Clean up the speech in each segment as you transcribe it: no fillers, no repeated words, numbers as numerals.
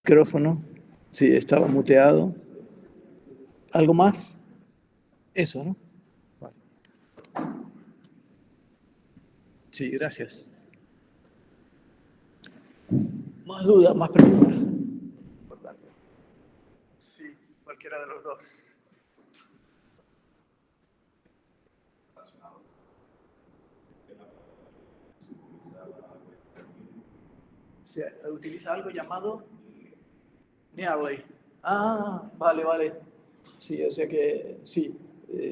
Micrófono. Sí, estaba muteado. ¿Algo más? Eso, ¿no? Vale. Sí, gracias. ¿Más dudas, más preguntas? Sí, cualquiera de los dos. Se utiliza algo llamado Nearly. Ah, vale, vale. Sí, o sea que sí,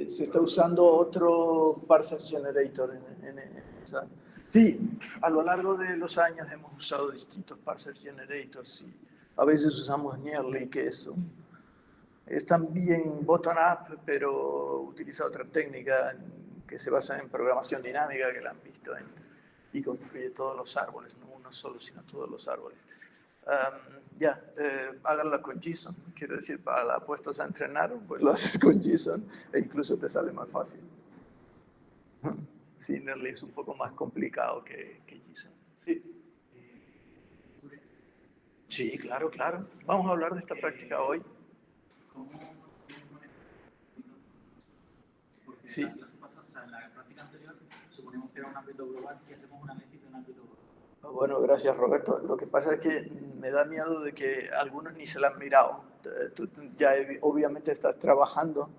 se está usando otro parser generator en esa. Sí, a lo largo de los años hemos usado distintos parser generators y a veces usamos Nearly, que es también bottom-up, pero utiliza otra técnica que se basa en programación dinámica, que la han visto y construye todos los árboles, no uno solo, sino todos los árboles. Háganlo con JSON, quiero decir, para la puestos a entrenar, pues lo haces con JSON e incluso te sale más fácil. Sí, Nearly es un poco más complicado que JSON. Sí. Sí, claro, claro. Vamos a hablar de esta práctica hoy. Sí. En la práctica anterior suponemos que era un ámbito global y hacemos un análisis de un ámbito global. Bueno, gracias Roberto. Lo que pasa es que me da miedo de que algunos ni se lo han mirado. Tú ya obviamente estás trabajando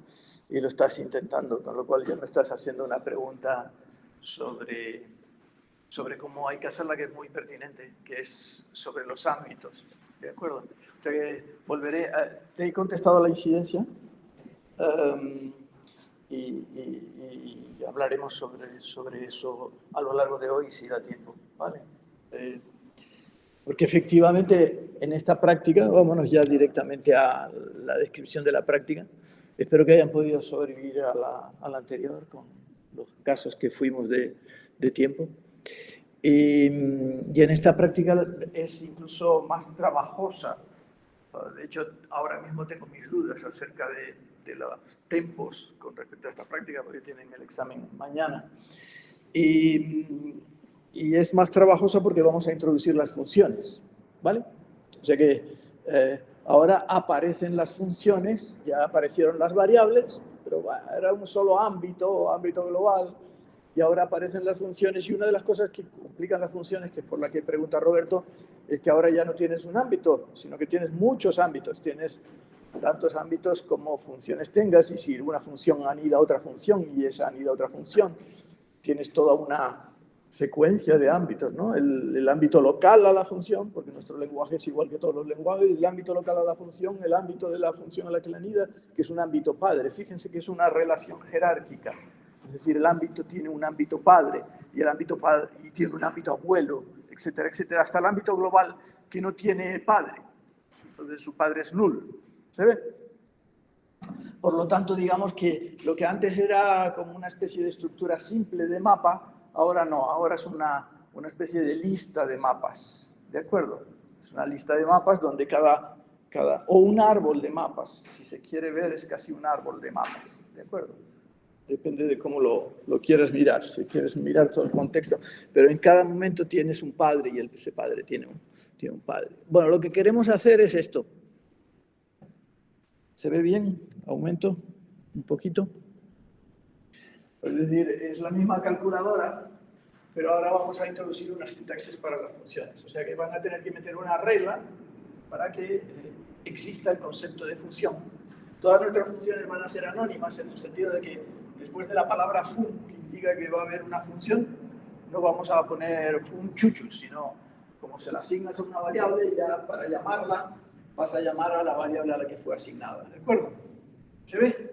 y lo estás intentando, con lo cual ya me estás haciendo una pregunta sobre cómo hay que hacerla, que es muy pertinente, que es sobre los ámbitos. ¿De acuerdo? O sea que volveré te he contestado la incidencia y hablaremos sobre eso a lo largo de hoy si da tiempo, ¿vale? Porque efectivamente en esta práctica, vámonos ya directamente a la descripción de la práctica. Espero que hayan podido sobrevivir a la anterior con los casos que fuimos de tiempo. Y en esta práctica es incluso más trabajosa. De hecho, ahora mismo tengo mis dudas acerca de los tempos con respecto a esta práctica, porque tienen el examen mañana. Y es más trabajosa porque vamos a introducir las funciones, ¿vale? O sea que ahora aparecen las funciones, ya aparecieron las variables, pero era un solo ámbito global, y ahora aparecen las funciones, y una de las cosas que complican las funciones, que es por la que pregunta Roberto, es que ahora ya no tienes un ámbito, sino que tienes muchos ámbitos, tienes tantos ámbitos como funciones tengas, y si una función anida a otra función, y esa anida a otra función, tienes toda una secuencia de ámbitos, ¿no? El ámbito local a la función, porque nuestro lenguaje es igual que todos los lenguajes, el ámbito local a la función, el ámbito de la función a la que la anida, que es un ámbito padre. Fíjense que es una relación jerárquica. Es decir, el ámbito tiene un ámbito padre y el ámbito padre y tiene un ámbito abuelo, etcétera, etcétera, hasta el ámbito global que no tiene padre. Entonces su padre es nulo. ¿Se ve? Por lo tanto, digamos que lo que antes era como una especie de estructura simple de mapa, ahora no, ahora es una especie de lista de mapas, ¿de acuerdo? Es una lista de mapas donde o un árbol de mapas, si se quiere ver, es casi un árbol de mapas, ¿de acuerdo? Depende de cómo lo quieras mirar, si quieres mirar todo el contexto, pero en cada momento tienes un padre y ese padre tiene un padre. Bueno, lo que queremos hacer es esto. ¿Se ve bien? Aumento un poquito. Es decir, es la misma calculadora, pero ahora vamos a introducir una sintaxis para las funciones. O sea que van a tener que meter una regla para que exista el concepto de función. Todas nuestras funciones van a ser anónimas en el sentido de que después de la palabra fun, que indica que va a haber una función, no vamos a poner fun chuchu, sino como se la asignas a una variable, ya para llamarla vas a llamar a la variable a la que fue asignada. ¿De acuerdo? ¿Se ve?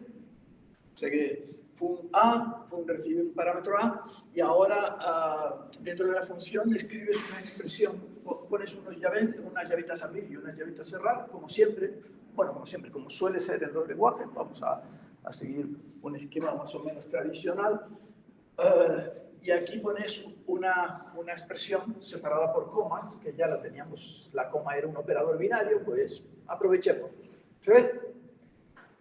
O sea que fun A, fun recibe un parámetro A, y ahora dentro de la función escribes una expresión, pones unas llavitas abrir y unas llavitas cerrar, como siempre, como suele ser en los lenguajes. Vamos a seguir un esquema más o menos tradicional. Y aquí pones una expresión separada por comas, que ya la teníamos, la coma era un operador binario, pues aprovechemos. ¿Se ve?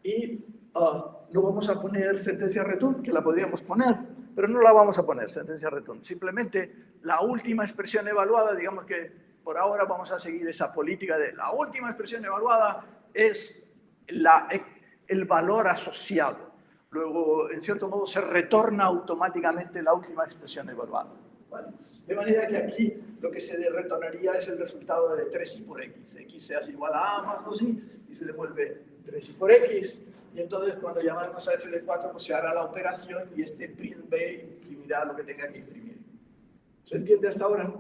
Y no vamos a poner sentencia return, que la podríamos poner, pero no la vamos a poner, sentencia return. Simplemente la última expresión evaluada, digamos que por ahora vamos a seguir esa política de la última expresión evaluada es el valor asociado. Luego, en cierto modo, se retorna automáticamente la última expresión evaluada. ¿Vale? De manera que aquí lo que se retornaría es el resultado de 3i por x. X se hace igual a más 2i y se devuelve 3i por x. Y entonces cuando llamamos a f de 4, pues se hará la operación y este print b imprimirá lo que tenga que imprimir. ¿Se entiende hasta ahora?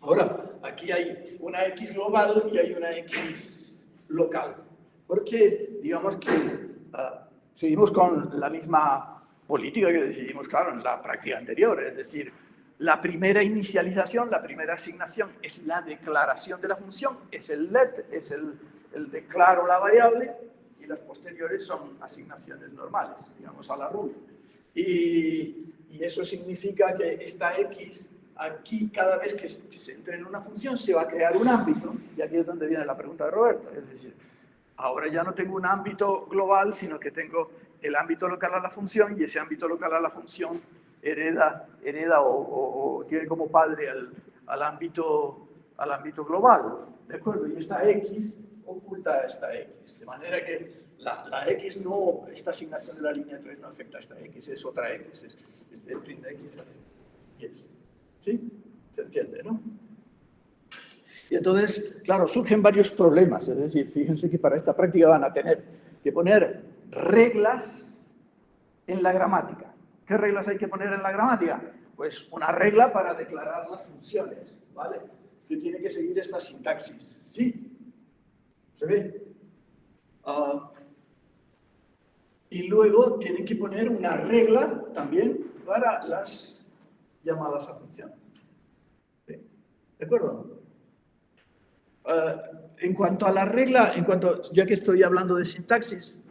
Ahora, aquí hay una x global y hay una x local. Porque, digamos que seguimos con la misma política que decidimos, claro, en la práctica anterior. Es decir, la primera inicialización, la primera asignación es la declaración de la función, es el let, es el declaro la variable, y las posteriores son asignaciones normales, digamos a la rule. Y eso significa que esta x, aquí cada vez que se entre en una función se va a crear un ámbito, y aquí es donde viene la pregunta de Roberto, es decir, ahora ya no tengo un ámbito global, sino que tengo el ámbito local a la función, y ese ámbito local a la función hereda o tiene como padre al ámbito global, ¿de acuerdo? Y esta x oculta esta x, de manera que la x no, esta asignación de la línea 3 no afecta a esta x, es otra x, es este print de x así. Yes. ¿Sí? ¿Se entiende, no? Y entonces, claro, surgen varios problemas, es decir, fíjense que para esta práctica van a tener que poner reglas en la gramática. ¿Qué reglas hay que poner en la gramática? Pues una regla para declarar las funciones, ¿vale? Que tiene que seguir esta sintaxis, ¿sí? ¿Se ve? Y luego tienen que poner una regla también para las llamadas a función. ¿Sí? ¿De acuerdo? En cuanto a la regla, ya que estoy hablando de sintaxis,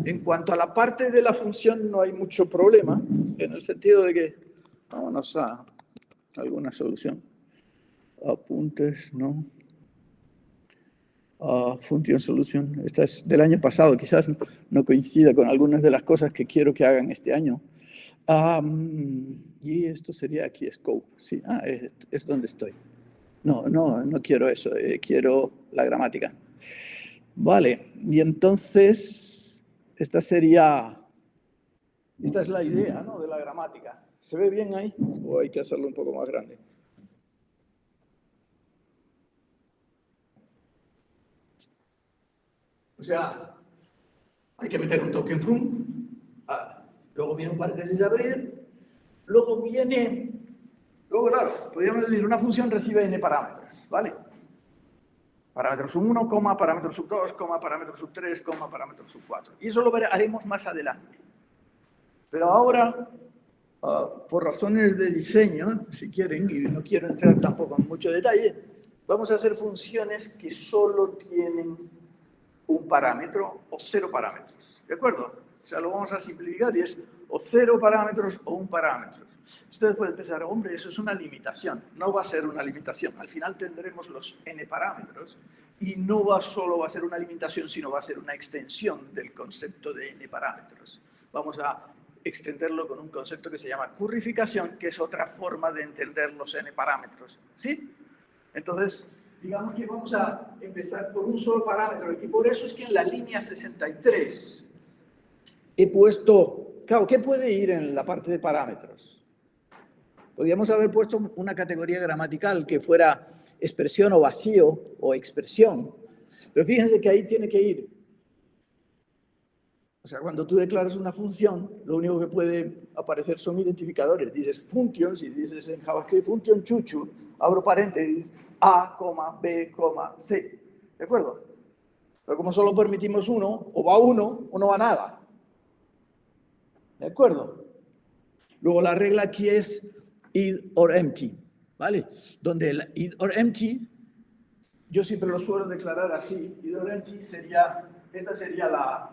en cuanto a la parte de la función no hay mucho problema, en el sentido de que, vámonos a alguna solución. Apuntes, ¿no? Function solution. Esta es del año pasado, quizás no coincida con algunas de las cosas que quiero que hagan este año. Y esto sería aquí, scope. Sí, es donde estoy. No quiero eso, quiero la gramática. Vale, y entonces, esta es la idea, ¿no?, de la gramática. ¿Se ve bien ahí? ¿O hay que hacerlo un poco más grande? O sea, hay que meter un token from, luego viene un paréntesis de abrir, luego, claro, podríamos decir, una función recibe n parámetros, ¿vale? Parámetro sub 1, parámetro sub 2, parámetro sub 3, parámetro sub 4. Y eso lo haremos más adelante. Pero ahora, por razones de diseño, si quieren, y no quiero entrar tampoco en mucho detalle, vamos a hacer funciones que solo tienen un parámetro o 0 parámetros. ¿De acuerdo? O sea, lo vamos a simplificar y es o 0 parámetros o un parámetro. Ustedes pueden pensar, hombre, eso es una limitación. No va a ser una limitación. Al final tendremos los n parámetros y no solo va a ser una limitación, sino va a ser una extensión del concepto de n parámetros. Vamos a extenderlo con un concepto que se llama currificación, que es otra forma de entender los n parámetros. ¿Sí? Entonces, digamos que vamos a empezar por un solo parámetro y por eso es que en la línea 63 he puesto, claro, ¿qué puede ir en la parte de parámetros? Podríamos haber puesto una categoría gramatical que fuera expresión o vacío o expresión, pero fíjense que ahí tiene que ir. O sea, cuando tú declaras una función, lo único que puede aparecer son identificadores. Dices functions y dices en JavaScript function chuchu, abro paréntesis, A, B, C. ¿De acuerdo? Pero como solo permitimos uno, o va uno o no va nada. ¿De acuerdo? Luego la regla aquí es id or empty, ¿vale? Donde el id or empty, yo siempre lo suelo declarar así. Id or empty esta sería la...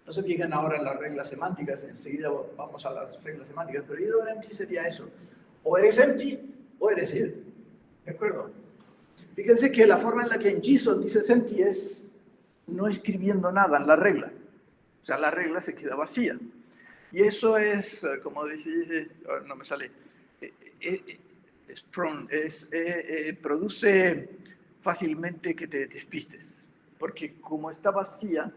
No se fijen ahora en las reglas semánticas, enseguida vamos a las reglas semánticas, pero id or empty sería eso. O eres empty o eres id. ¿De acuerdo? Fíjense que la forma en la que en JSON dices empty es no escribiendo nada en la regla. O sea, la regla se queda vacía. Y eso es, como dice, no me sale, produce fácilmente que te despistes, porque como está vacía,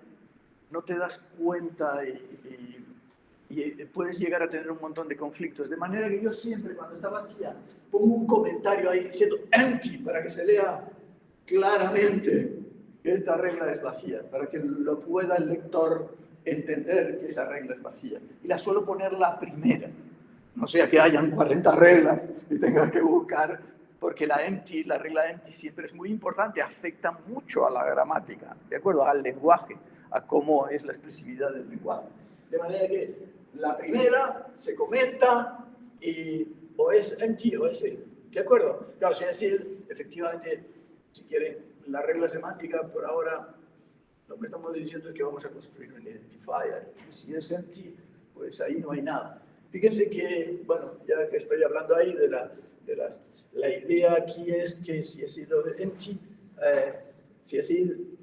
no te das cuenta y puedes llegar a tener un montón de conflictos. De manera que yo siempre, cuando está vacía, pongo un comentario ahí diciendo empty, para que se lea claramente que esta regla es vacía, para que lo pueda el lector entender que esa regla es vacía. Y la suelo poner la primera. No sea que hayan 40 reglas y tengas que buscar, porque la regla empty siempre es muy importante, afecta mucho a la gramática, ¿de acuerdo? Al lenguaje, a cómo es la expresividad del lenguaje. De manera que la primera se comenta y o es empty o es ¿de acuerdo? Claro, sin decir, efectivamente, si quieren, la regla semántica, por ahora, lo que estamos diciendo es que vamos a construir un identifier. Y si es empty, pues ahí no hay nada. Fíjense que, bueno, ya que estoy hablando ahí la idea aquí es que si ha sido empty, si así,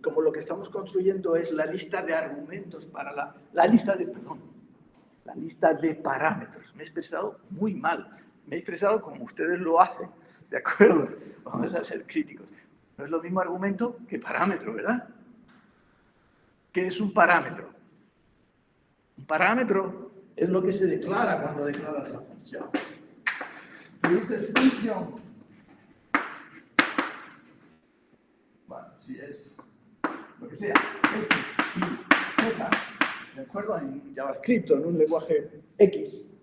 como lo que estamos construyendo es la lista de argumentos para la lista de parámetros. Me he expresado muy mal. Me he expresado como ustedes lo hacen, ¿de acuerdo? Vamos a ser críticos. No es lo mismo argumento que parámetro, ¿verdad? ¿Qué es un parámetro? Un parámetro es lo que se declara cuando declaras la función. Tú dices función. Bueno, si es lo que sea, X, Y, Z, ¿de acuerdo? En JavaScript, en un lenguaje X,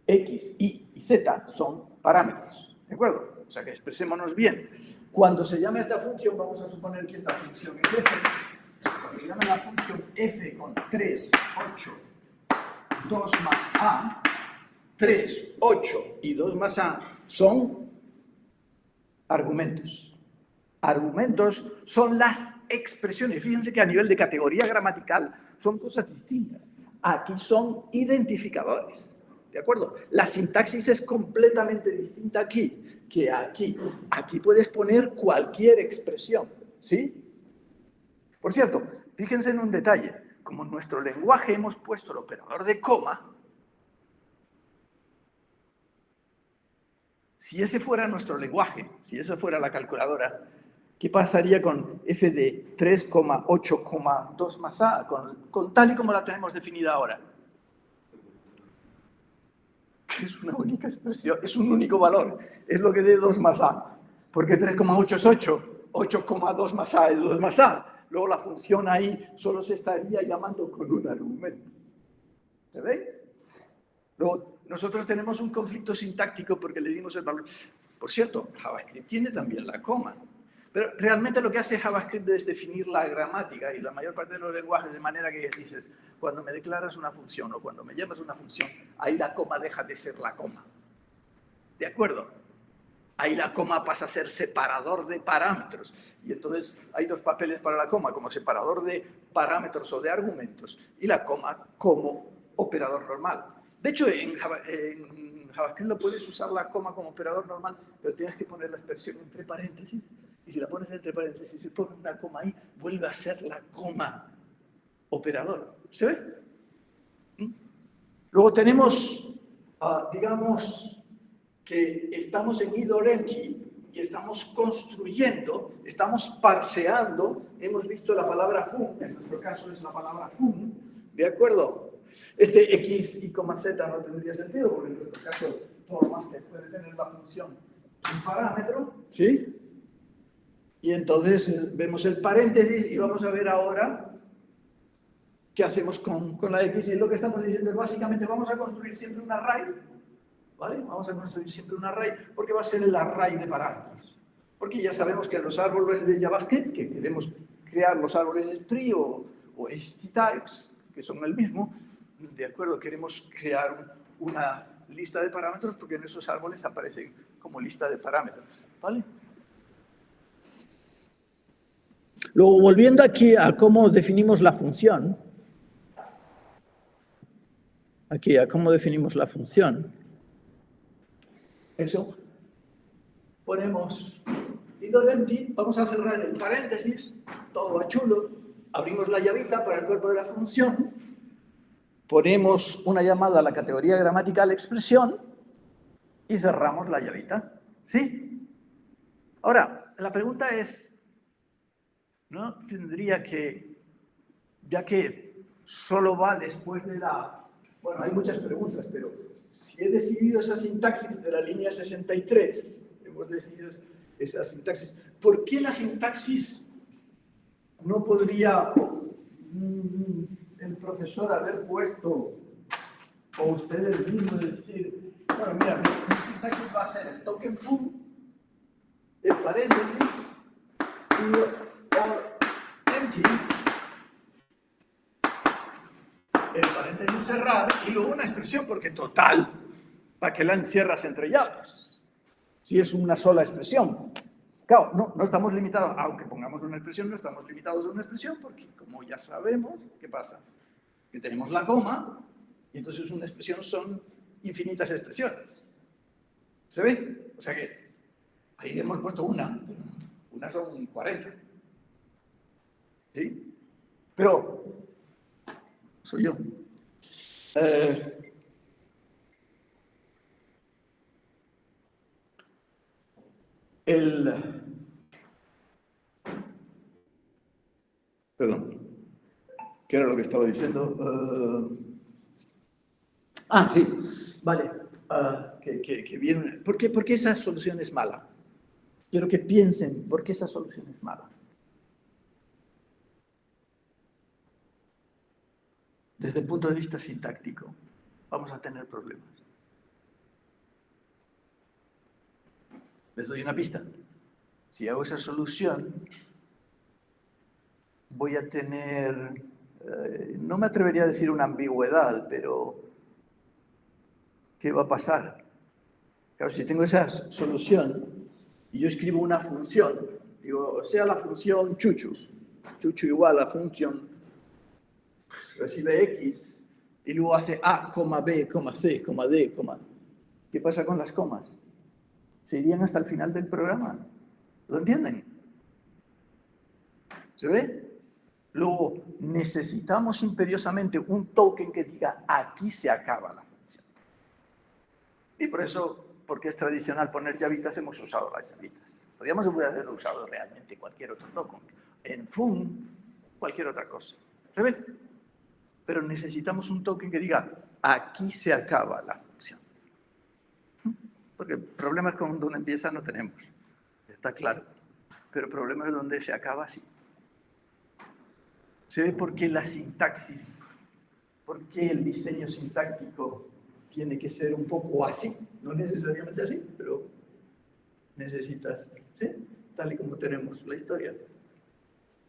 Y y Z son parámetros, ¿de acuerdo? O sea que expresémonos bien. Cuando se llame esta función, vamos a suponer que esta función es f. Cuando se llame la función f con 3, 8, 2 más a, 3, 8 y 2 más a son argumentos. Argumentos son las expresiones. Fíjense que a nivel de categoría gramatical son cosas distintas. Aquí son identificadores. ¿De acuerdo? La sintaxis es completamente distinta aquí que aquí. Aquí puedes poner cualquier expresión, ¿sí? Por cierto, fíjense en un detalle. Como en nuestro lenguaje hemos puesto el operador de coma, si ese fuera nuestro lenguaje, si eso fuera la calculadora, ¿qué pasaría con f de 3,8,2 más a, con tal y como la tenemos definida ahora? Que es una única expresión, es un único valor, es lo que dé 2 más a, porque 3,8 es 8, 8,2 más a es 2 más a. Luego la función ahí solo se estaría llamando con un argumento. ¿Se ve? Luego, nosotros tenemos un conflicto sintáctico porque le dimos el valor. Por cierto, JavaScript tiene también la coma. Pero realmente lo que hace JavaScript es definir la gramática y la mayor parte de los lenguajes de manera que dices, cuando me declaras una función o cuando me llamas una función, ahí la coma deja de ser la coma. ¿De acuerdo? Ahí la coma pasa a ser separador de parámetros. Y entonces hay dos papeles para la coma, como separador de parámetros o de argumentos, y la coma como operador normal. De hecho, en JavaScript lo puedes usar la coma como operador normal, pero tienes que poner la expresión entre paréntesis. Y si la pones entre paréntesis, se pone una coma ahí, vuelve a ser la coma operador. ¿Se ve? Luego tenemos, digamos, que estamos en idorempty y estamos construyendo, estamos parseando, hemos visto la palabra fun, en nuestro caso es la palabra fun, ¿de acuerdo? Este x, y, z no tendría sentido, porque en nuestro caso todo lo más que puede tener la función es un parámetro, ¿sí? Y entonces vemos el paréntesis y vamos a ver ahora qué hacemos con la x. Y lo que estamos diciendo es básicamente vamos a construir siempre un array, ¿vale? Vamos a construir siempre un array porque va a ser el array de parámetros. Porque ya sabemos que en los árboles de JavaScript, que queremos crear los árboles de tree o httypes, que son el mismo, de acuerdo, queremos crear una lista de parámetros porque en esos árboles aparecen como lista de parámetros, ¿vale? Luego, volviendo aquí a cómo definimos la función, eso, ponemos idorempty, vamos a cerrar el paréntesis, todo va chulo, abrimos la llavita para el cuerpo de la función, ponemos una llamada a la categoría gramatical expresión, y cerramos la llavita. ¿Sí? Ahora, la pregunta es, ¿no tendría que, ya que solo va después de la... Bueno, hay muchas preguntas, pero si he decidido esa sintaxis de la línea 63, hemos decidido esa sintaxis, ¿por qué la sintaxis no podría el profesor haber puesto, o ustedes mismos decir, bueno, mira, mi sintaxis va a ser el token foo, el paréntesis, y empty, el paréntesis cerrar, y luego una expresión, porque total, ¿para qué la encierras entre llaves? Si es una sola expresión. Claro, no estamos limitados, aunque pongamos una expresión, no estamos limitados a una expresión, porque como ya sabemos, ¿qué pasa? Que tenemos la coma, y entonces una expresión son infinitas expresiones. ¿Se ve? O sea que ahí hemos puesto una son 40. ¿Sí? Pero soy yo. Perdón. ¿Qué era lo que estaba diciendo? Sí. Vale. Que viene. ¿Por qué esa solución es mala? Quiero que piensen por qué esa solución es mala. Desde el punto de vista sintáctico, vamos a tener problemas. Les doy una pista. Si hago esa solución, voy a tener, no me atrevería a decir una ambigüedad, pero ¿qué va a pasar? Claro, si tengo esa solución y yo escribo una función, digo, sea la función chuchu igual a la función, recibe x, y luego hace a, b, c, d, ¿qué pasa con las comas? Se irían hasta el final del programa. ¿Lo entienden? ¿Se ve? Luego, necesitamos imperiosamente un token que diga, aquí se acaba la función. Y por eso, porque es tradicional poner llavitas, hemos usado las llavitas. Podríamos haber usado realmente cualquier otro token. En fun, cualquier otra cosa. ¿Se ve? Pero necesitamos un token que diga, aquí se acaba la función. Porque problemas con donde empieza no tenemos. Está claro. Pero problemas donde se acaba, sí. ¿Se ve por qué la sintaxis, por qué el diseño sintáctico tiene que ser un poco así? No necesariamente así, pero necesitas, ¿sí? Tal y como tenemos la historia.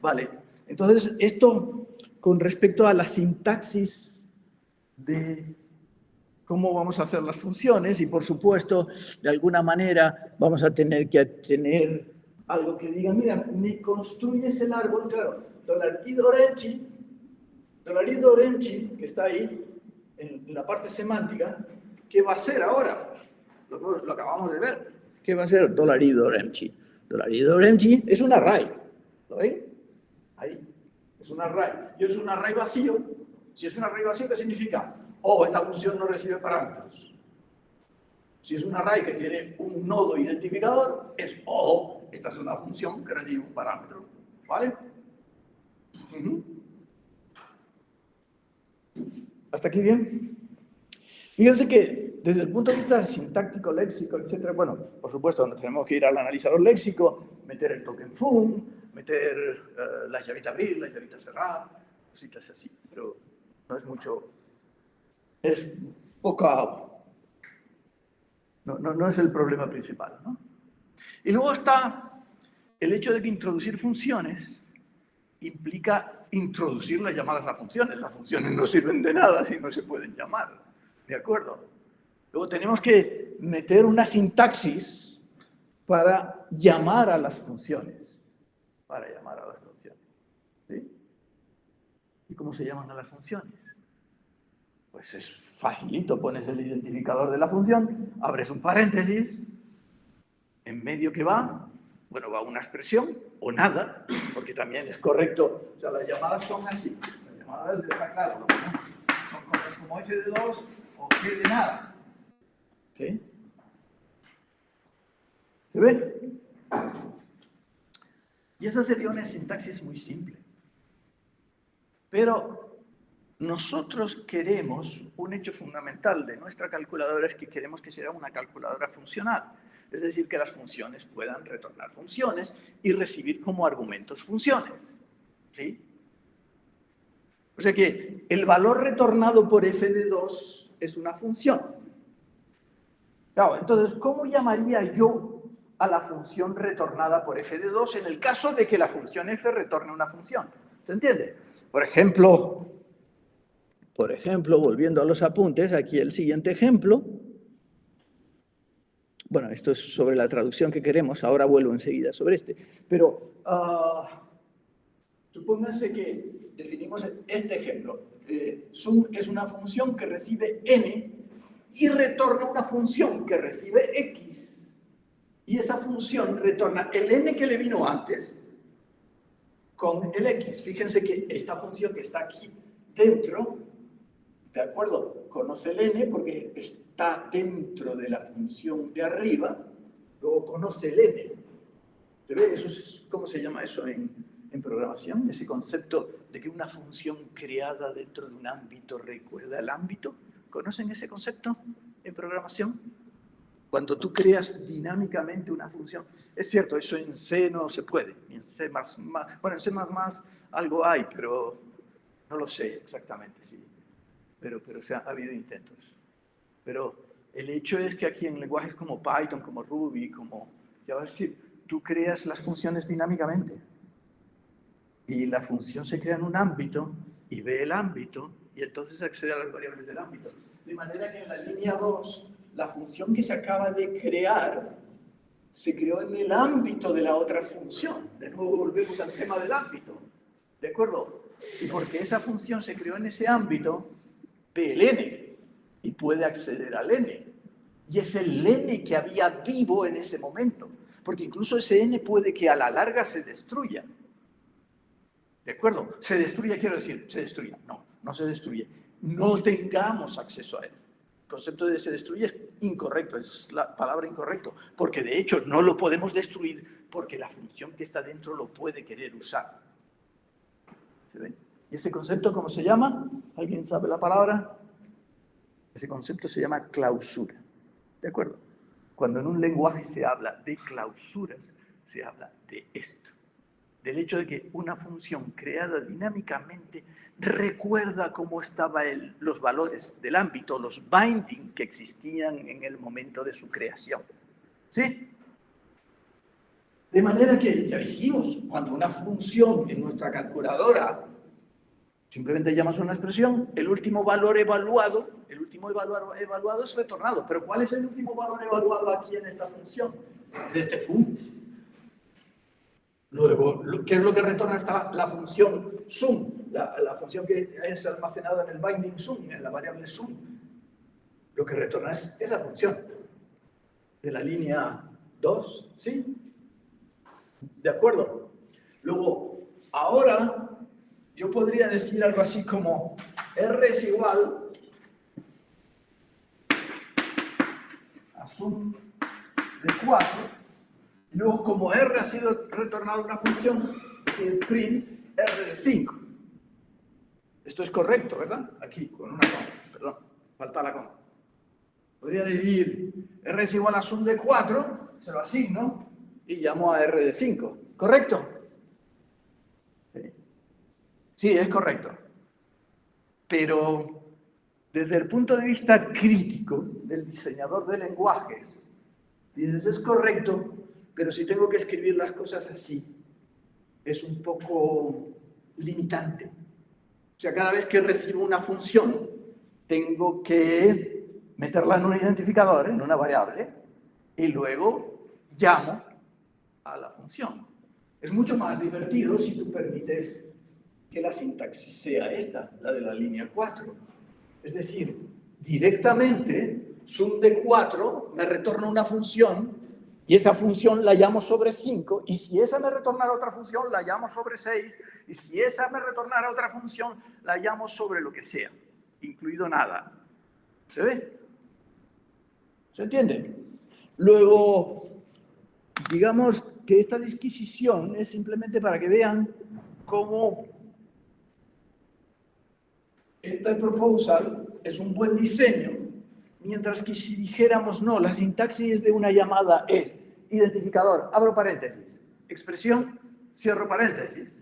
Vale, entonces esto con respecto a la sintaxis de cómo vamos a hacer las funciones y por supuesto, de alguna manera vamos a tener que tener algo que diga, mira, me construyes el árbol, claro, $i_, que está ahí, en la parte semántica, ¿qué va a ser ahora? Lo acabamos de ver. ¿Qué va a ser $i_? $i_, es un array. ¿Lo ven? Ahí. Es un array. Y es un array vacío. Si es un array vacío, ¿qué significa? Esta función no recibe parámetros. Si es un array que tiene un nodo identificador, es esta es una función que recibe un parámetro. ¿Vale? ¿Hasta aquí bien? Fíjense que desde el punto de vista sintáctico, léxico, etc., bueno, por supuesto, tenemos que ir al analizador léxico, meter el token fun, meter la llavita abrir, la llavita cerrar, cositas así, pero no es mucho, es poca, no es el problema principal, ¿no? Y luego está el hecho de que introducir funciones implica introducir las llamadas a funciones. Las funciones no sirven de nada si no se pueden llamar. ¿De acuerdo? Luego tenemos que meter una sintaxis para llamar a las funciones. ¿Sí? ¿Y cómo se llaman a las funciones? Pues es facilito. Pones el identificador de la función, abres un paréntesis, en medio que va una expresión o nada, porque también es correcto. O sea, las llamadas son así. Las llamadas, está claro, son cosas como f de 2 o g de nada. ¿Sí? ¿Se ve? Y esa sería una sintaxis muy simple. Pero nosotros queremos, un hecho fundamental de nuestra calculadora es que queremos que sea una calculadora funcional. Es decir, que las funciones puedan retornar funciones y recibir como argumentos funciones. ¿Sí? O sea que el valor retornado por f de 2 es una función. Claro, entonces, ¿cómo llamaría yo a la función retornada por f de 2 en el caso de que la función f retorne una función? ¿Se entiende? Por ejemplo, volviendo a los apuntes, aquí el siguiente ejemplo. Bueno, esto es sobre la traducción que queremos, ahora vuelvo enseguida sobre este. Pero supónganse que definimos este ejemplo. Sum es una función que recibe n y retorna una función que recibe x. Y esa función retorna el n que le vino antes con el x. Fíjense que esta función que está aquí dentro, ¿de acuerdo? Conoce el n porque está dentro de la función de arriba, luego conoce el n. ¿Se ve? Eso es, ¿cómo se llama eso en programación? Ese concepto de que una función creada dentro de un ámbito recuerda el ámbito. ¿Conocen ese concepto en programación? Cuando tú creas dinámicamente una función. Es cierto, eso en C no se puede, ni en C++. Bueno, en C++ algo hay, pero no lo sé exactamente, sí. Pero ha habido intentos. Pero el hecho es que aquí en lenguajes como Python, como Ruby, como JavaScript, tú creas las funciones dinámicamente. Y la función se crea en un ámbito y ve el ámbito y entonces accede a las variables del ámbito. De manera que en la línea 2, la función que se acaba de crear se creó en el ámbito de la otra función. De nuevo volvemos al tema del ámbito. ¿De acuerdo? Y porque esa función se creó en ese ámbito, ve el n y puede acceder al n. Y es el n que había vivo en ese momento. Porque incluso ese n puede que a la larga se destruya. ¿De acuerdo? Se destruye, quiero decir, se destruye. No, no se destruye. No tengamos acceso a él. El concepto de se destruye es incorrecto, es la palabra incorrecto. Porque de hecho no lo podemos destruir porque la función que está dentro lo puede querer usar. ¿Se ven? ¿Y ese concepto cómo se llama? ¿Alguien sabe la palabra? Ese concepto se llama clausura. ¿De acuerdo? Cuando en un lenguaje se habla de clausuras, se habla de esto. Del hecho de que una función creada dinámicamente recuerda cómo estaban los valores del ámbito, los binding que existían en el momento de su creación. ¿Sí? De manera que, ya dijimos, cuando una función en nuestra calculadora simplemente llamas una expresión, el último valor evaluado es retornado. ¿Pero cuál es el último valor evaluado aquí en esta función? Es este fun. Luego, ¿qué es lo que retorna la función sum? La función que es almacenada en el binding sum, en la variable sum. Lo que retorna es esa función de la línea 2, ¿sí? ¿De acuerdo? Luego, ahora yo podría decir algo así como R es igual a sum de 4. Y luego, como R ha sido retornado una función, decir print R de 5. Esto es correcto, ¿verdad? Aquí, con una coma. Perdón, falta la coma. Podría decir R es igual a sum de 4, se lo asigno y llamo a R de 5. ¿Correcto? Sí, es correcto. Pero desde el punto de vista crítico del diseñador de lenguajes, dices, es correcto, pero si tengo que escribir las cosas así, es un poco limitante. O sea, cada vez que recibo una función, tengo que meterla en un identificador, en una variable, y luego llamo a la función. Es mucho más divertido si tú permites que la sintaxis sea esta, la de la línea 4. Es decir, directamente, sum de 4 me retorna una función y esa función la llamo sobre 5, y si esa me retornara otra función, la llamo sobre 6, y si esa me retornara otra función, la llamo sobre lo que sea, incluido nada. ¿Se ve? ¿Se entiende? Luego, digamos que esta disquisición es simplemente para que vean cómo este proposal es un buen diseño, mientras que si dijéramos no, la sintaxis de una llamada es identificador, abro paréntesis, expresión, cierro paréntesis,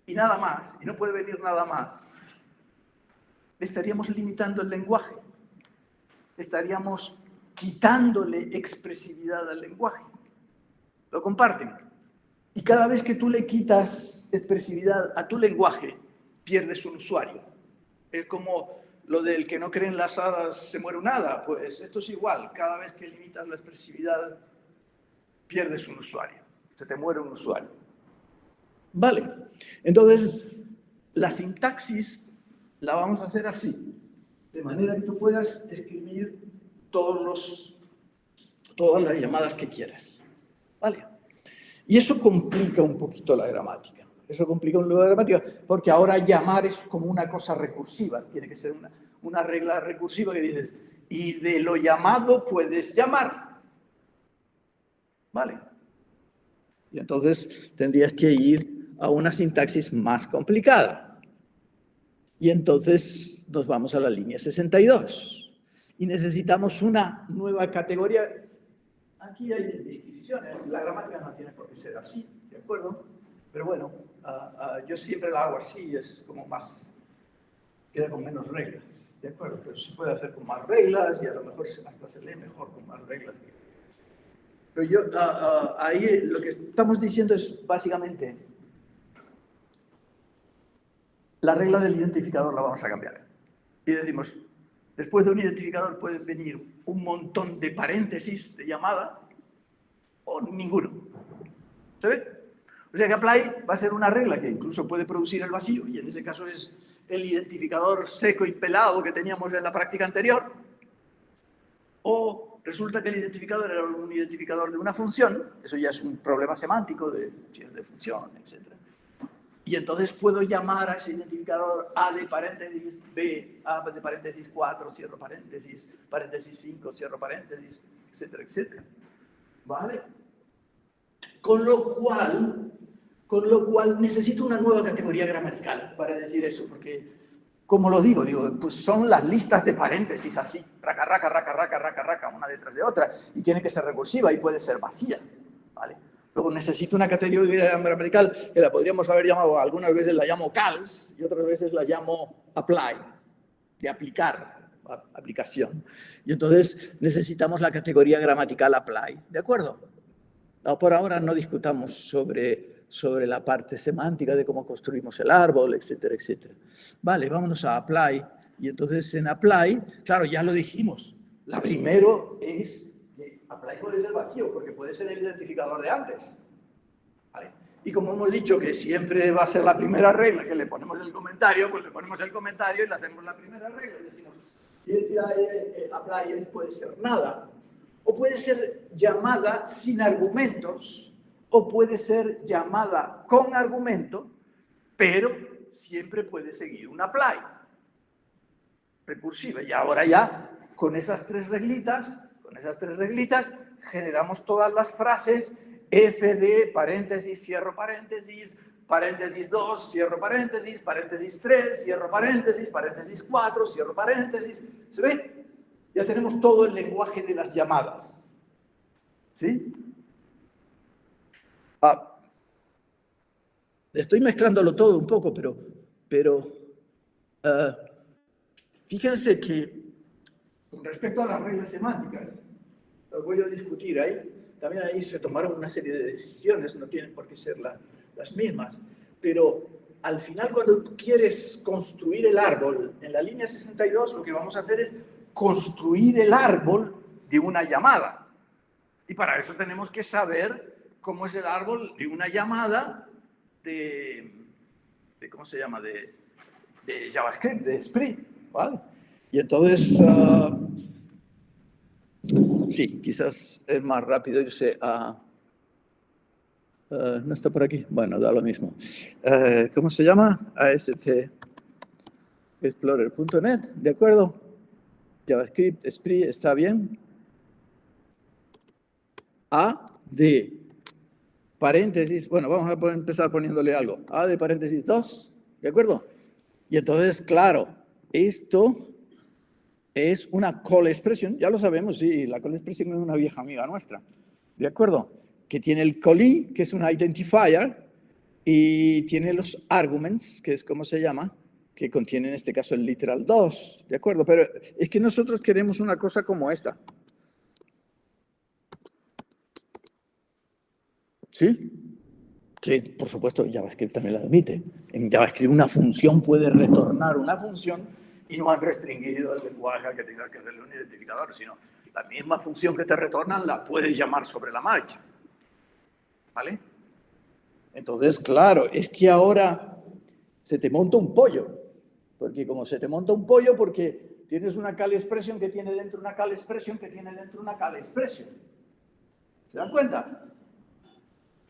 y nada más, y no puede venir nada más, estaríamos limitando el lenguaje, estaríamos quitándole expresividad al lenguaje. Lo comparten. Y cada vez que tú le quitas expresividad a tu lenguaje, pierdes un usuario. Es como lo del que no cree en las hadas se muere un hada. Pues esto es igual. Cada vez que limitas la expresividad, pierdes un usuario. Se te muere un usuario. Vale. Entonces, la sintaxis la vamos a hacer así. De manera que tú puedas escribir todas las llamadas que quieras. ¿Vale? Y eso complica un poquito la gramática. Eso complica un poco la gramática porque ahora llamar es como una cosa recursiva. Tiene que ser una regla recursiva que dices, y de lo llamado puedes llamar. ¿Vale? Y entonces tendrías que ir a una sintaxis más complicada. Y entonces nos vamos a la línea 62. Y necesitamos una nueva categoría. Aquí hay disquisiciones, la gramática no tiene por qué ser así, ¿de acuerdo? Pero bueno, yo siempre la hago así, es como más, queda con menos reglas, ¿de acuerdo? Pero se puede hacer con más reglas y a lo mejor hasta se lee mejor con más reglas. Pero yo, ahí lo que estamos diciendo es básicamente, la regla del identificador la vamos a cambiar. Y decimos, después de un identificador pueden venir un montón de paréntesis de llamada o ninguno. ¿Se ve? O sea que apply va a ser una regla que incluso puede producir el vacío y en ese caso es el identificador seco y pelado que teníamos en la práctica anterior. O resulta que el identificador era un identificador de una función, eso ya es un problema semántico de función, etc. Y entonces puedo llamar a ese identificador A de paréntesis B, A de paréntesis 4, cierro paréntesis, paréntesis 5, cierro paréntesis, etcétera, etcétera. ¿Vale? Con lo cual necesito una nueva categoría gramatical para decir eso, porque, como lo digo, pues son las listas de paréntesis así, raca, raca, raca, raca, raca, raca, una detrás de otra, y tiene que ser recursiva y puede ser vacía, ¿vale? Luego necesito una categoría gramatical que la podríamos haber llamado, algunas veces la llamo cals y otras veces la llamo apply, de aplicar, aplicación. Y entonces necesitamos la categoría gramatical apply, ¿de acuerdo? Por ahora no discutamos sobre la parte semántica de cómo construimos el árbol, etcétera, etcétera. Vale, vámonos a apply. Y entonces en apply, claro, ya lo dijimos, la primero es que apply puede ser vacío, porque puede ser el identificador de antes. ¿Vale? Y como hemos dicho que siempre va a ser la primera regla que le ponemos el comentario, pues le ponemos el comentario y le hacemos la primera regla. Y decimos, apply puede ser nada. O puede ser llamada sin argumentos, o puede ser llamada con argumento, pero siempre puede seguir un apply recursiva. Y ahora ya, con esas tres reglitas, generamos todas las frases fd, paréntesis, cierro paréntesis, paréntesis 2, cierro paréntesis, paréntesis 3, cierro paréntesis, paréntesis 4, cierro paréntesis. ¿Se ve? Ya tenemos todo el lenguaje de las llamadas. ¿Sí? Estoy mezclándolo todo un poco, pero fíjense que con respecto a las reglas semánticas, lo voy a discutir ahí. También ahí se tomaron una serie de decisiones, no tienen por qué ser las mismas. Pero al final, cuando tú quieres construir el árbol, en la línea 62 lo que vamos a hacer es construir el árbol de una llamada. Y para eso tenemos que saber cómo es el árbol de una llamada ¿cómo se llama? De JavaScript, de Spring, ¿vale? Y entonces, sí, quizás es más rápido irse a... no está por aquí, bueno, da lo mismo. ¿Cómo se llama? AST.explorer.net, ¿de acuerdo? JavaScript, Spring, ¿está bien? de paréntesis, bueno, vamos a empezar poniéndole algo, A de paréntesis 2, ¿de acuerdo? Y entonces, claro, esto es una call expression, ya lo sabemos, sí, la call expression es una vieja amiga nuestra, ¿de acuerdo? Que tiene el callee, que es un identifier, y tiene los arguments, que es como se llama, que contiene en este caso el literal 2, ¿de acuerdo? Pero es que nosotros queremos una cosa como esta. ¿Sí? Que, por supuesto, JavaScript también la admite. En JavaScript una función puede retornar una función y no han restringido el lenguaje a que tengas que hacerle un identificador, sino la misma función que te retornan la puedes llamar sobre la marcha. ¿Vale? Entonces, claro, es que ahora se te monta un pollo. Porque como se te monta un pollo, porque tienes una call expression que tiene dentro una call expression que tiene dentro una call expression. ¿Se dan cuenta?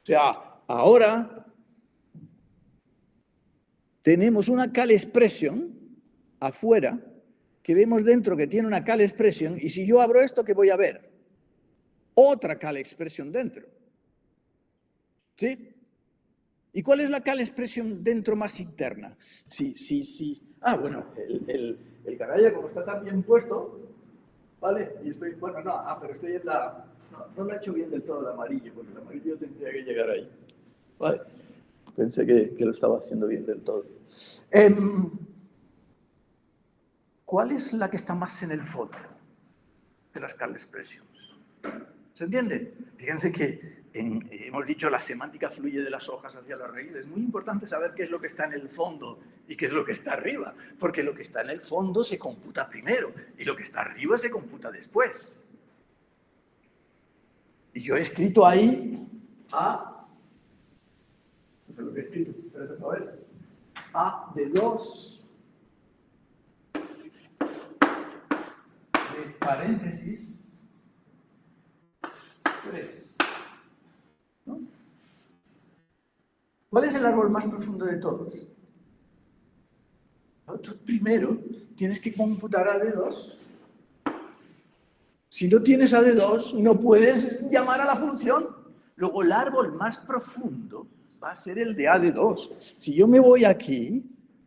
O sea, ahora tenemos una call expression afuera que vemos dentro que tiene una call expression y si yo abro esto, ¿qué voy a ver? Otra call expression dentro. ¿Sí? ¿Y cuál es la call expression dentro más interna? Sí. Ah, bueno, el canalla como está tan bien puesto, ¿vale? Y estoy, bueno, no, pero estoy en la... No lo he hecho bien del todo el amarillo, porque el amarillo tendría que llegar ahí. ¿Vale? Pensé que lo estaba haciendo bien del todo. ¿Cuál es la que está más en el fondo de las call expressions? ¿Se entiende? Fíjense que hemos dicho la semántica fluye de las hojas hacia la raíz. Es muy importante saber qué es lo que está en el fondo y qué es lo que está arriba, porque lo que está en el fondo se computa primero y lo que está arriba se computa después. Y yo he escrito ahí A, no sé lo que he escrito, pero a ver, A de 2, de paréntesis, 3. ¿No? ¿Cuál es el árbol más profundo de todos? Tú primero tienes que computar A de 2. Si no tienes A de 2, no puedes llamar a la función. Luego el árbol más profundo va a ser el de A de 2. Si yo me voy aquí,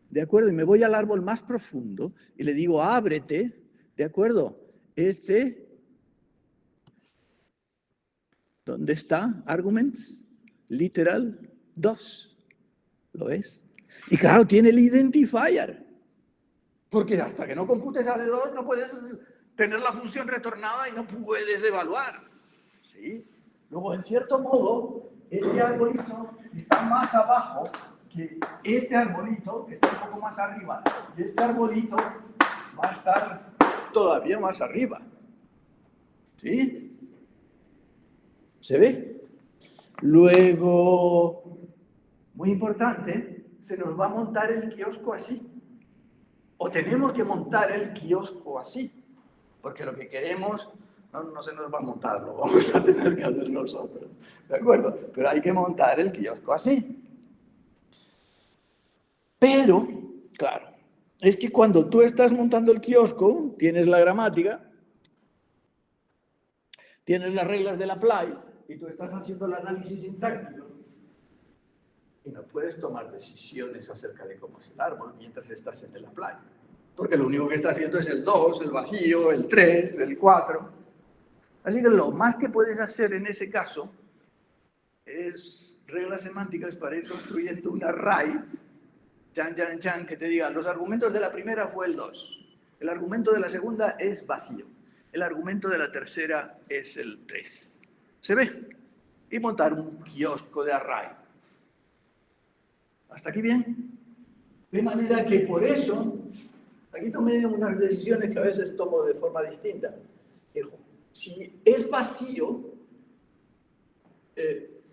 ¿de acuerdo? Y me voy al árbol más profundo y le digo ábrete, ¿de acuerdo? ¿Dónde está? Arguments, literal 2. ¿Lo ves? Y claro, tiene el identifier. Porque hasta que no computes A de 2 no puedes tener la función retornada y no puedes evaluar. ¿Sí? Luego, en cierto modo, este arbolito está más abajo que este arbolito, que está un poco más arriba. Y este arbolito va a estar todavía más arriba. ¿Sí? ¿Se ve? Luego, muy importante, se nos va a montar el kiosco así. O tenemos que montar el kiosco así. Porque lo que queremos no se nos va a montar, lo vamos a tener que hacer nosotros. ¿De acuerdo? Pero hay que montar el kiosco así. Pero, claro, es que cuando tú estás montando el kiosco, tienes la gramática, tienes las reglas del apply, y tú estás haciendo el análisis sintáctico, y no puedes tomar decisiones acerca de cómo es el árbol mientras estás en el apply. Porque lo único que estás viendo es el 2, el vacío, el 3, el 4. Así que lo más que puedes hacer en ese caso es reglas semánticas para ir construyendo un array, que te diga, los argumentos de la primera fue el 2, el argumento de la segunda es vacío, el argumento de la tercera es el 3. ¿Se ve? Y montar un kiosco de array. ¿Hasta aquí bien? De manera que por eso, aquí tomé unas decisiones que a veces tomo de forma distinta. Dijo, si es vacío,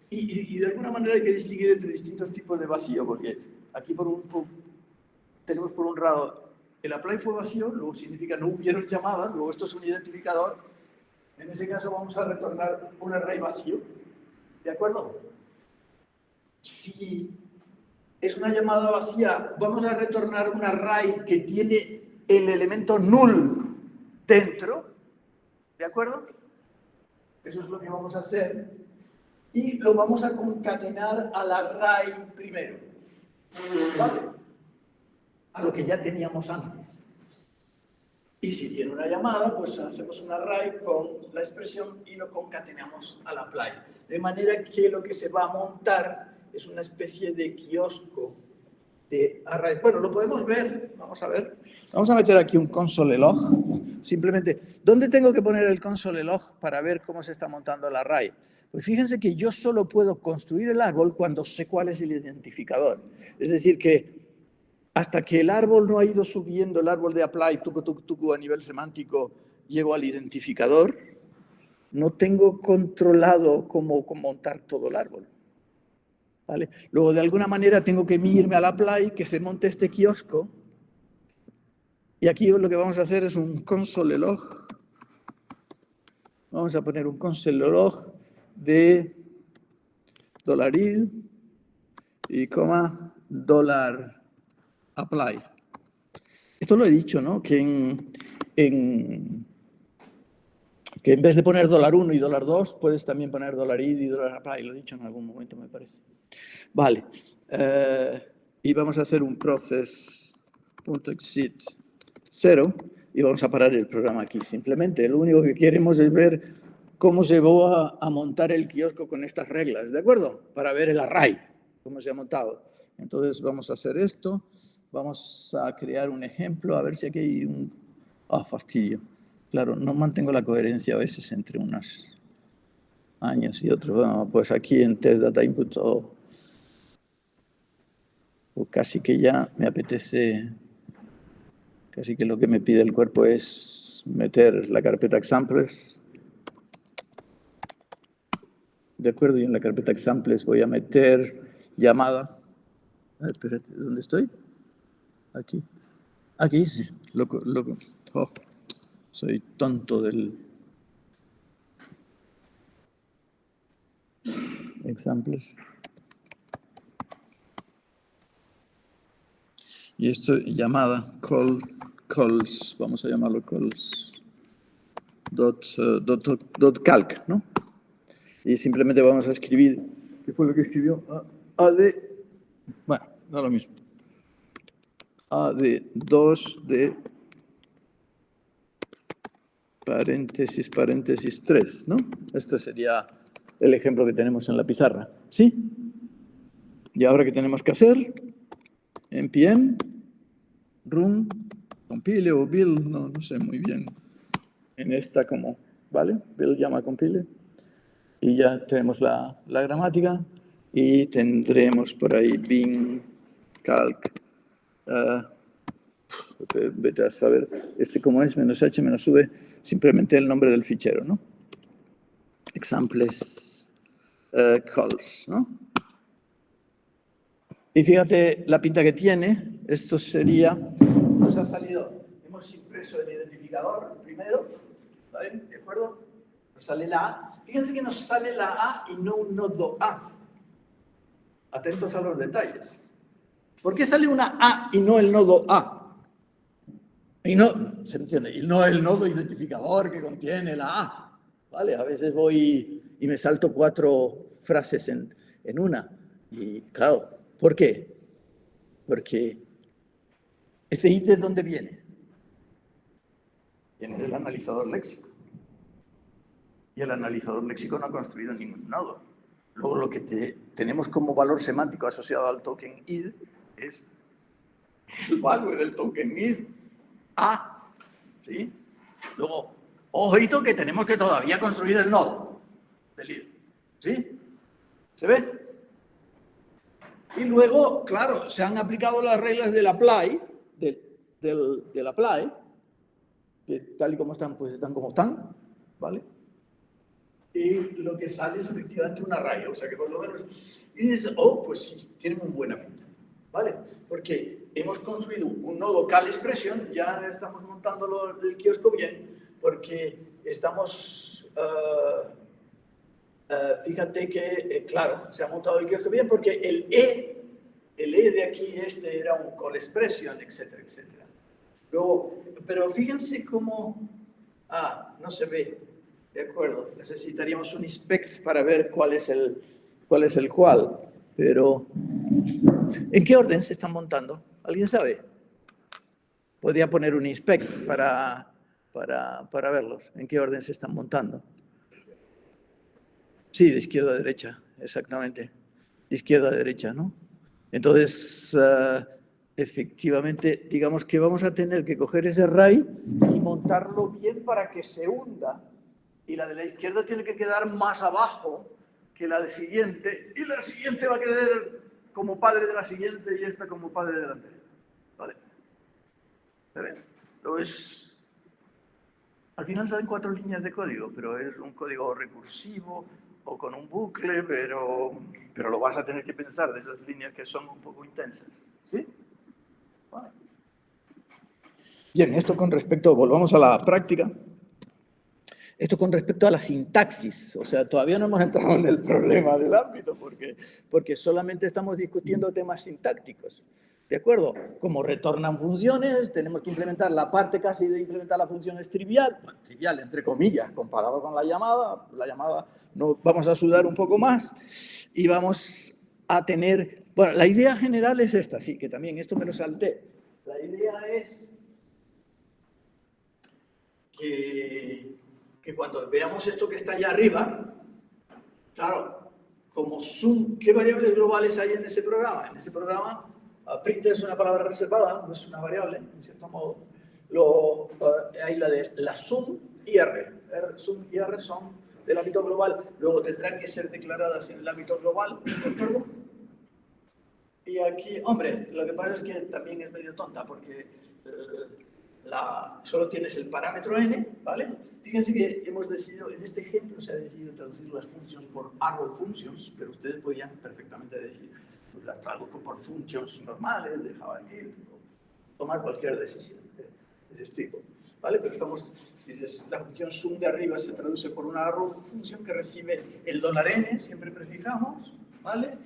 y de alguna manera hay que distinguir entre distintos tipos de vacío, porque aquí tenemos por un lado, el apply fue vacío, luego significa no hubieron llamadas, luego esto es un identificador. En ese caso vamos a retornar un array vacío. ¿De acuerdo? Si es una llamada vacía, vamos a retornar un array que tiene el elemento null dentro. ¿De acuerdo? Eso es lo que vamos a hacer. y lo vamos a concatenar al array primero, ¿vale? A lo que ya teníamos antes. Y si tiene una llamada, pues hacemos un array con la expresión y lo concatenamos al apply. De manera que lo que se va a montar es una especie de kiosco de array. Bueno, lo podemos ver, vamos a ver. Vamos a meter aquí un console log. Simplemente, ¿dónde tengo que poner el console log para ver cómo se está montando el array? Pues fíjense que yo solo puedo construir el árbol cuando sé cuál es el identificador. Es decir, que hasta que el árbol no ha ido subiendo, el árbol de apply, tucu, a nivel semántico, llego al identificador, no tengo controlado cómo montar todo el árbol. ¿Vale? Luego, de alguna manera, tengo que irme al apply, que se monte este kiosco. Y aquí lo que vamos a hacer es un console log. Vamos a poner un console log de $id y coma $apply. Esto lo he dicho, ¿no? Que en vez de poner $1 y $2, puedes también poner $id y $apply. Lo he dicho en algún momento, me parece. Vale. Y vamos a hacer un process.exit 0 y vamos a parar el programa aquí. Simplemente lo único que queremos es ver cómo se va a montar el kiosco con estas reglas, ¿de acuerdo? Para ver el array, cómo se ha montado. Entonces vamos a hacer esto. Vamos a crear un ejemplo, a ver si aquí hay un... Ah, fastidio. Claro, no mantengo la coherencia a veces entre unos años y otros. Bueno, pues aquí en test data input o casi que ya me apetece, casi que lo que me pide el cuerpo es meter la carpeta examples. De acuerdo, y en la carpeta examples voy a meter llamada. Espérate, ¿dónde estoy? Aquí. Aquí sí. Oh, soy tonto del... Examples. Y esto llamada calls, vamos a llamarlo calls .calc, ¿no? Y simplemente vamos a escribir, ¿qué fue lo que escribió? AD, bueno, da lo mismo. AD2 de paréntesis 3, ¿no? Este sería el ejemplo que tenemos en la pizarra, ¿sí? Y ahora, ¿qué tenemos que hacer? npm run compile o build, no sé muy bien en esta como, ¿vale? Build llama compile y ya tenemos la gramática y tendremos por ahí bin calc, vete a saber, como es, -h, -v, simplemente el nombre del fichero, ¿no? Examples calls, ¿no? Y fíjate la pinta que tiene. Esto sería, nos ha salido, hemos impreso el identificador primero, ¿vale? ¿De acuerdo? Nos sale la A. Fíjense que nos sale la A y no un nodo A. Atentos a los detalles. ¿Por qué sale una A y no el nodo A? Y no, ¿se entiende? Y no el nodo identificador que contiene la A. ¿Vale? A veces voy y me salto 4 frases en una. Y claro, ¿por qué? Porque este id, ¿de dónde viene? Viene del analizador léxico. Y el analizador léxico no ha construido ningún nodo. Luego lo que tenemos como valor semántico asociado al token id es el value del token id. A. ¿Sí? Luego, ojito que tenemos que todavía construir el nodo del id. ¿Sí? ¿Se ve? Y luego, claro, se han aplicado las reglas del apply, del apply, que tal y como están, pues están como están, ¿vale? Y lo que sale es efectivamente una raya, o sea que por lo menos, y dices, oh, pues sí, tienen muy buena pinta, ¿vale? Porque hemos construido un nodo cal expression, ya estamos montando el kiosco bien, porque estamos, fíjate que, claro, se ha montado el kiosco bien porque el E de aquí, era un call expression, etcétera, etcétera. Luego, pero fíjense cómo, no se ve. De acuerdo, necesitaríamos un inspect para ver cuál es el cuál. Pero, ¿en qué orden se están montando? ¿Alguien sabe? Podría poner un inspect para verlos. ¿En qué orden se están montando? Sí, de izquierda a derecha, exactamente. De izquierda a derecha, ¿no? Entonces, efectivamente, digamos que vamos a tener que coger ese array y montarlo bien para que se hunda. Y la de la izquierda tiene que quedar más abajo que la de siguiente. Y la siguiente va a quedar como padre de la siguiente y esta como padre de la anterior. ¿Vale? ¿Sabes? Entonces, al final salen 4 líneas de código, pero es un código recursivo o con un bucle, pero lo vas a tener que pensar de esas líneas que son un poco intensas. ¿Sí? Vale. Bien, esto con respecto, volvamos a la práctica. Esto con respecto a la sintaxis, o sea, todavía no hemos entrado en el problema del ámbito porque solamente estamos discutiendo temas sintácticos. ¿De acuerdo? Como retornan funciones, tenemos que implementar la parte casi de implementar la función es trivial, bueno, trivial entre comillas, comparado con la llamada no, vamos a sudar un poco más y vamos a tener, bueno, la idea general es esta, sí, que también esto me lo salté. La idea es que cuando veamos esto que está allá arriba, claro, como sum, ¿qué variables globales hay en ese programa? En ese programa, print es una palabra reservada, no es una variable, en cierto modo. Hay la sum y r. Sum y r son del ámbito global, luego tendrán que ser declaradas en el ámbito global, ¿de acuerdo? Y aquí, hombre, lo que pasa es que también es medio tonta, porque solo tienes el parámetro n, ¿vale? Fíjense que hemos decidido, en este ejemplo se ha decidido traducir las functions por arrow functions, pero ustedes podrían perfectamente decir, pues las traduzco por functions normales de JavaScript, o tomar cualquier decisión de ese tipo, ¿vale? Pero la función sum de arriba se traduce por una arrow function que recibe el $n, siempre prefijamos, ¿vale?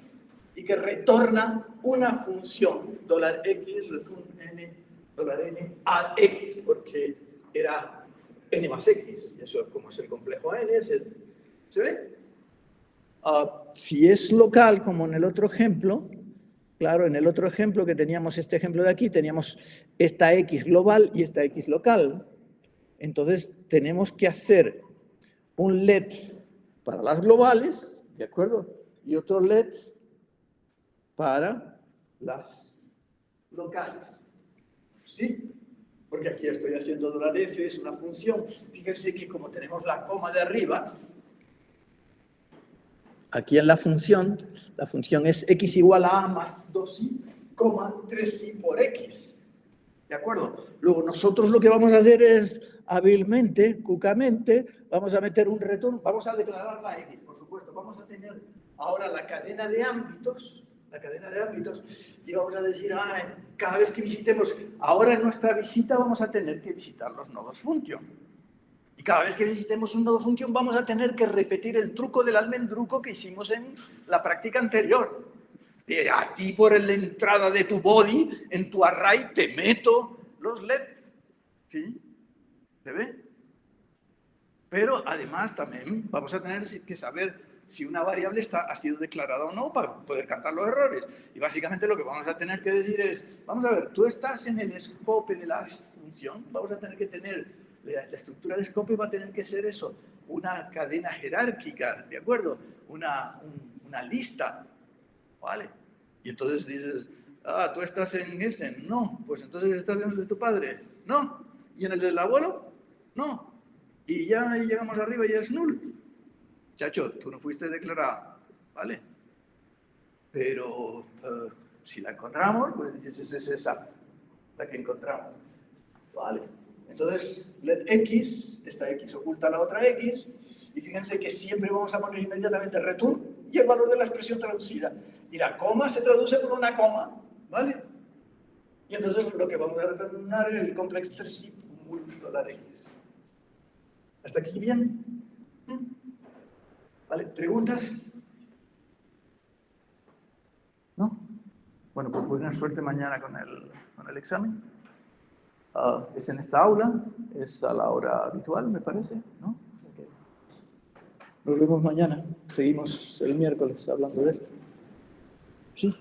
Y que retorna una función, $x, return n, $n a x, porque era n más x, y eso como es el complejo n, ¿se ve? Si es local, como en el otro ejemplo, claro, en el otro ejemplo que teníamos, este ejemplo de aquí, teníamos esta x global y esta x local. Entonces, tenemos que hacer un let para las globales, ¿de acuerdo? Y otro let para las locales. ¿Sí? Porque aquí estoy haciendo $f, es una función. Fíjense que como tenemos la coma de arriba, aquí en la función es x igual a más 2i, 3i por x. ¿De acuerdo? Luego nosotros lo que vamos a hacer es, hábilmente, cucamente, vamos a meter un return, vamos a declarar la x, por supuesto. Vamos a tener ahora la cadena de ámbitos, y vamos a decir, cada vez que visitemos, ahora en nuestra visita vamos a tener que visitar los nodos function. Y cada vez que visitemos un nodo function vamos a tener que repetir el truco del almendruco que hicimos en la práctica anterior. A ti por la entrada de tu body, en tu array, te meto los LEDs. ¿Sí? ¿Se ve? Pero además también vamos a tener que saber si una variable ha sido declarada o no para poder cantar los errores. Y básicamente lo que vamos a tener que decir es, vamos a ver, tú estás en el scope de la función, vamos a tener que tener, la estructura de scope va a tener que ser eso, una cadena jerárquica, ¿de acuerdo? Una lista, ¿vale? Y entonces dices, tú estás en este, no, pues entonces estás en el de tu padre, no, y en el del abuelo, no. Y ya llegamos arriba y es null. Chacho, tú no fuiste declarado, ¿vale? Pero si la encontramos, pues dices, es esa, la que encontramos, ¿vale? Entonces, let x, esta x oculta la otra x, y fíjense que siempre vamos a poner inmediatamente return y el valor de la expresión traducida. Y la coma se traduce por una coma, ¿vale? Y entonces lo que vamos a retornar es el complex 3i $x. ¿Hasta aquí bien? ¿Vale? ¿Preguntas? ¿No? Bueno, pues buena suerte mañana con el examen. Es en esta aula, es a la hora habitual, me parece, ¿no? Nos vemos mañana. Seguimos el miércoles hablando de esto. Sí.